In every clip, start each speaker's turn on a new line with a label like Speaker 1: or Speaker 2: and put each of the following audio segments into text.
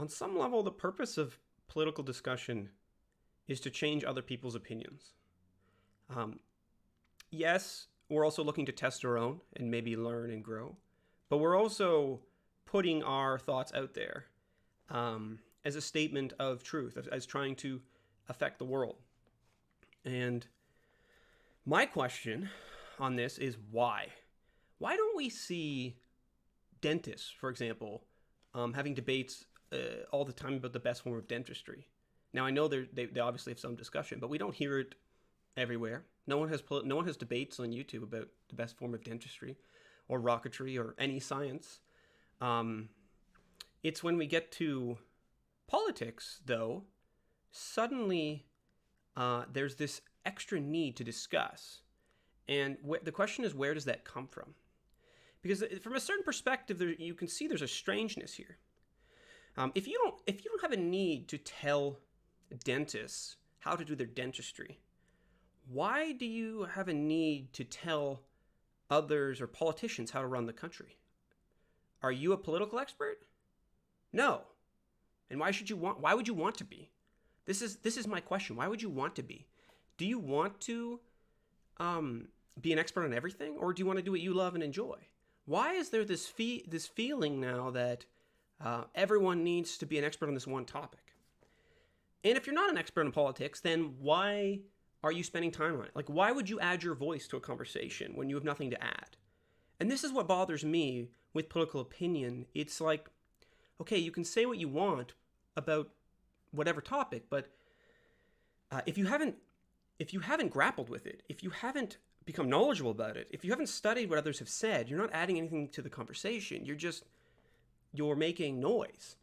Speaker 1: On some level, the purpose of political discussion is to change other people's opinions. Um, yes, we're also looking to test our own and maybe learn and grow, but we're also putting our thoughts out there as a statement of truth, as trying to affect the world. And my question on this is why? Why don't we see dentists, for example, having debates all the time about the best form of dentistry? Now, I know they obviously have some discussion, but we don't hear it everywhere. No one has debates on YouTube about the best form of dentistry or rocketry or any science. It's when we get to politics, though, suddenly there's this extra need to discuss. And the question is, where does that come from? Because from a certain perspective, you can see there's a strangeness here. If you don't have a need to tell dentists how to do their dentistry, why do you have a need to tell others or politicians how to run the country? Are you a political expert? No. And why would you want to be? This is my question. Why would you want to be? Do you want to be an expert on everything, or do you want to do what you love and enjoy? Why is there this feeling now that everyone needs to be an expert on this one topic? And if you're not an expert in politics, then why are you spending time on it? Like, why would you add your voice to a conversation when you have nothing to add? And this is what bothers me with political opinion. It's like, okay, you can say what you want about whatever topic, but if you haven't grappled with it, if you haven't become knowledgeable about it, if you haven't studied what others have said, you're not adding anything to the conversation. You're making noise.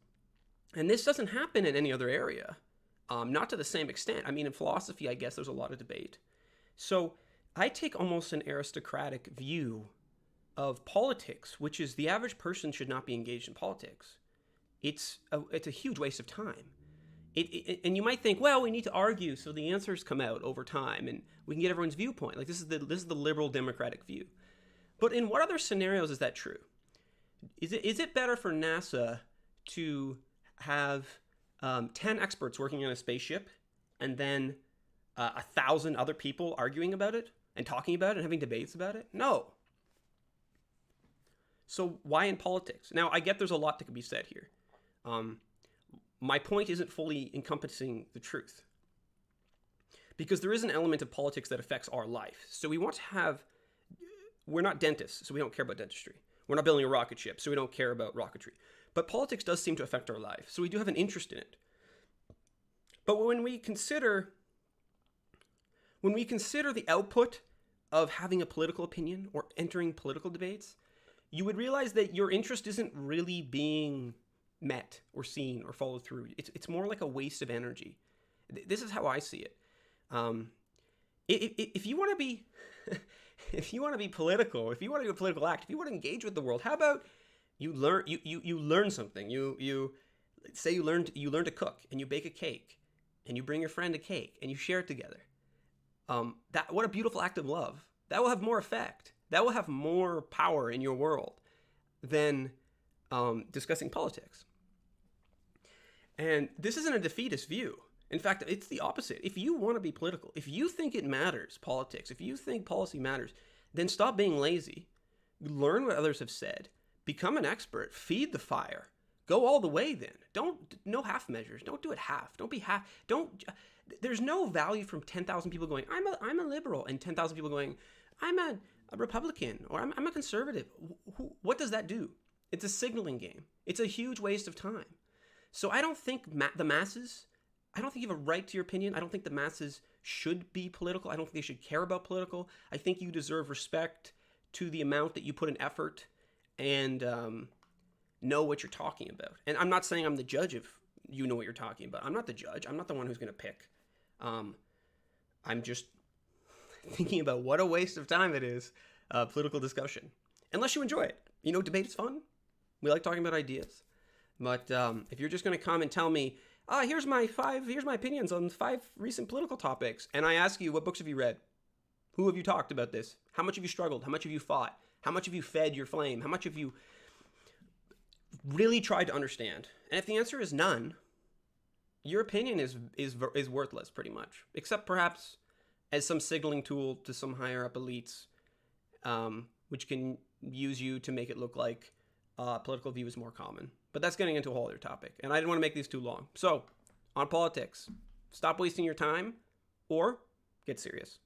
Speaker 1: And this doesn't happen in any other area. Not to the same extent. I mean, in philosophy, I guess there's a lot of debate. So I take almost an aristocratic view of politics, which is the average person should not be engaged in politics. It's a huge waste of time. And you might think, well, we need to argue so the answers come out over time and we can get everyone's viewpoint. Like this is the liberal democratic view. But in what other scenarios is that true? Is it better for NASA to have 10 experts working on a spaceship and then 1,000 other people arguing about it and talking about it and having debates about it? No. So why in politics? Now, I get there's a lot that could be said here. My point isn't fully encompassing the truth. Because there is an element of politics that affects our life. So we're not dentists, so we don't care about dentistry. We're not building a rocket ship, so we don't care about rocketry. But politics does seem to affect our life, so we do have an interest in it. But when we consider the output of having a political opinion or entering political debates, you would realize that your interest isn't really being met or seen or followed through. It's more like a waste of energy. This is how I see it. If you want to be political, if you want to do a political act, if you want to engage with the world, how about you learn something? You say you learned to cook and you bake a cake and you bring your friend a cake and you share it together. What a beautiful act of love. That will have more effect. That will have more power in your world than discussing politics. And this isn't a defeatist view. In fact, it's the opposite. If you want to be political, if you think it matters, politics, if you think policy matters, then stop being lazy. Learn what others have said. Become an expert. Feed the fire. Go all the way then. No half measures. Don't do it half. Don't be half. There's no value from 10,000 people going, I'm a liberal, and 10,000 people going, I'm a Republican, or I'm a conservative. What does that do? It's a signaling game. It's a huge waste of time. So I don't think the masses, I don't think you have a right to your opinion. I don't think the masses should be political. I don't think they should care about political. I think you deserve respect to the amount that you put in effort and know what you're talking about. And I'm not saying I'm the judge if you know what you're talking about. I'm not the judge. I'm not the one who's going to pick. I'm just thinking about what a waste of time it is, political discussion. Unless you enjoy it. Debate is fun. We like talking about ideas. But if you're just going to come and tell me, here's my opinions on 5 recent political topics, and I ask you, what books have you read? Who have you talked about this? How much have you struggled? How much have you fought? How much have you fed your flame? How much have you really tried to understand? And if the answer is none, your opinion is worthless pretty much, except perhaps as some signaling tool to some higher up elites, which can use you to make it look like political view is more common. But that's getting into a whole other topic, and I didn't want to make these too long. So, on politics, stop wasting your time or get serious.